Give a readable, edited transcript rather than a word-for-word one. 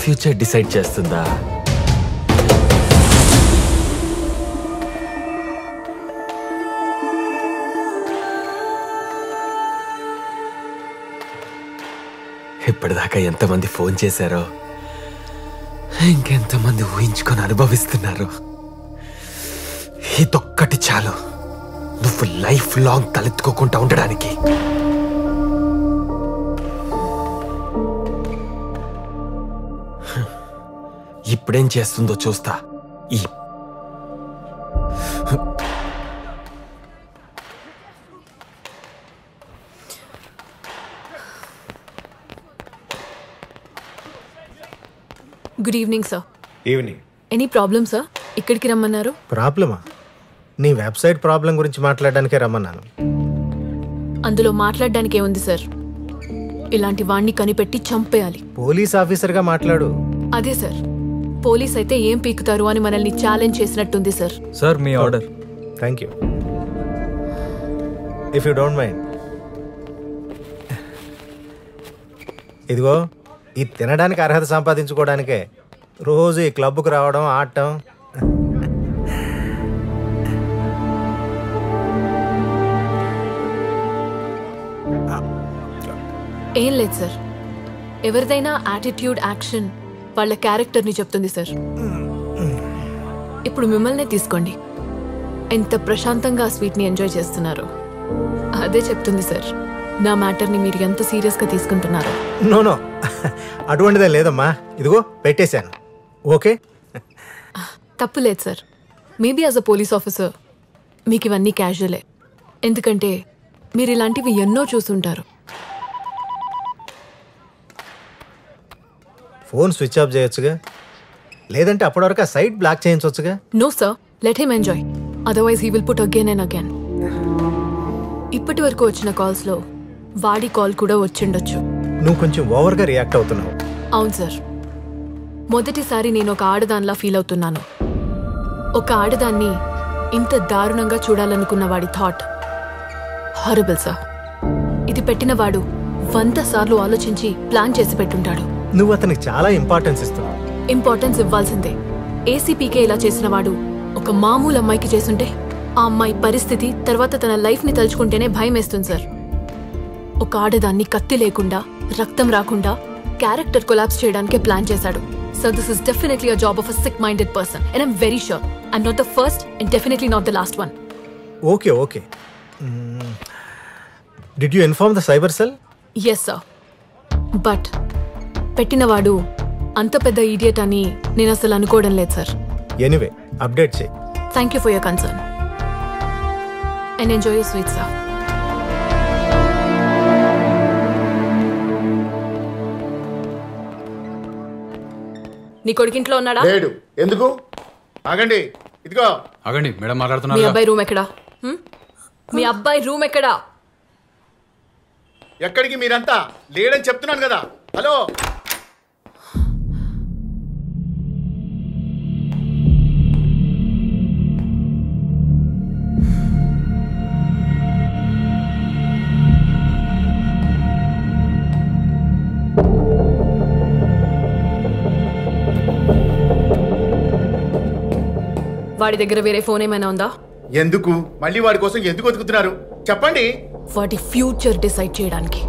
Future decide చేస్తుందా? ఇప్పటిదాకా ఎంతమంది ఫోన్ చేశారో, ఇంకెంతమంది ఊహించుకొని అనుభవిస్తున్నారు. ఇదొక్కటి చాలు నువ్వు లైఫ్ లాంగ్ తలెత్తుకోకుండా ఉండడానికి. ఇప్పుడేం చేస్తుందో చూస్తా. ఈ good evening sir. Evening. Any problem sir? ఇక్కడికి రమ్మన్నారు. ప్రాబ్లమా? నీ వెబ్సైట్ ప్రాబ్లం గురించి మాట్లాడడానికే రమ్మన్నాను. అందులో మాట్లాడడానికి ఏముంది సార్? ఇలాంటి వాణ్ణి కనిపెట్టి చంపేయాలి. పోలీస్ ఆఫీసర్గా మాట్లాడు. అదే సార్, పోలీస్ అయితే ఏం పీకుతారు అని మనల్ని ఛాలెంజ్ చేసినట్టుంది సార్. సార్ మీ order. Thank you. If you don't mind, ఇదిగో ఇది తినడానికి అర్హత సంపాదించుకోవడానికే రోజు ఈ క్లబ్కు రావడం, ఆడటం. ఏం లేదు సార్, ఎవరిదైనా యాటిట్యూడ్, యాక్షన్ వాళ్ళ క్యారెక్టర్ని చెప్తుంది సార్. ఇప్పుడు మిమ్మల్నే తీసుకోండి, ఎంత ప్రశాంతంగా స్వీట్ని ఎంజాయ్ చేస్తున్నారు. అదే చెప్తుంది సార్ నా మ్యాటర్ని మీరు ఎంత సీరియస్గా తీసుకుంటున్నారు. నో అటువంటిదే లేదమ్మా. ఇదిగో పెట్టేశాను. ఓకే, తప్పు లేదు sir. Maybe as a police officer మీకు ఇవన్నీ క్యాజువలే, ఎందుకంటే మీరు ఇలాంటివి ఎన్నో చూస్తుంటారు. ఫోన్ స్విచ్ ఆఫ్ చేయొచ్చుగా, లేదంటే అప్పటివరకు ఆ సైట్ బ్లాక్ చేయించవచ్చుగా. No sir, let him enjoy, otherwise he will put again and again. ఇప్పటి వరకు వచ్చిన కాల్స్లో వాడి కాల్ కూడా వచ్చిండొచ్చు. నువ్వు కొంచెం ఓవర్గా రియాక్ట్ అవుతున్నావు. అవును సార్, మొదటిసారి నేను ఒక ఆడదానిలా ఫీల్ అవుతున్నాను. ఒక ఆడదాన్ని ఇంత దారుణంగా చూడాలనుకున్న వాడి థాట్ హారబుల్ సార్. ఇది పెట్టిన వాడు 100 సార్లు ఆలోచించి ప్లాన్ చేసి పెట్టుంటాడు. నువ్వు అతనికి చాలా ఇంపార్టెన్స్ ఇస్తున్నావు. ఇంపార్టెన్స్ ఇవ్వాల్సిందే. ఏసీపీకే ఇలా చేసిన వాడు ఒక మామూలు అమ్మాయికి చేసుంటే ఆ అమ్మాయి పరిస్థితి, తర్వాత తన లైఫ్ని తలుచుకుంటేనే భయం వేస్తుంది సార్. ఒక ఆడదాన్ని కత్తి లేకుండా, రక్తం రాకుండా క్యారెక్టర్ కొలాప్స్ చేయడానికే ప్లాన్ చేశాడు. So this is definitely a job of a sick-minded person, and I'm very sure I'm not the first and definitely not the last one. Okay. Did you inform the cyber cell? Yes sir. But పెట్టినవాడు అంత పెద్ద idiot అని నేను అసలు అనుకోవడం లేదు sir. Anyway update చేయి. Thank you for your concern and enjoy your sweet sir. నీ కొడుకింట్లో ఉన్నాడా? లేడు. ఎందుకు? ఆగండి, ఇదిగో ఆగండి మేడం మాట్లాడుతున్నారు. మీ అబ్బాయి రూమ్ ఎక్కడా? మీ అబ్బాయి రూమ్ ఎక్కడా? ఎక్కడికి? మీరంతా లేడని చెప్తున్నాను కదా. హలో, వాడి దగ్గర వేరే ఫోన్ ఏమైనా ఉందా? ఎందుకు? మళ్ళీ వాడి కోసం ఎందుకు వెతుకుతున్నారు చెప్పండి. వాడి ఫ్యూచర్ డిసైడ్ చేయడానికి.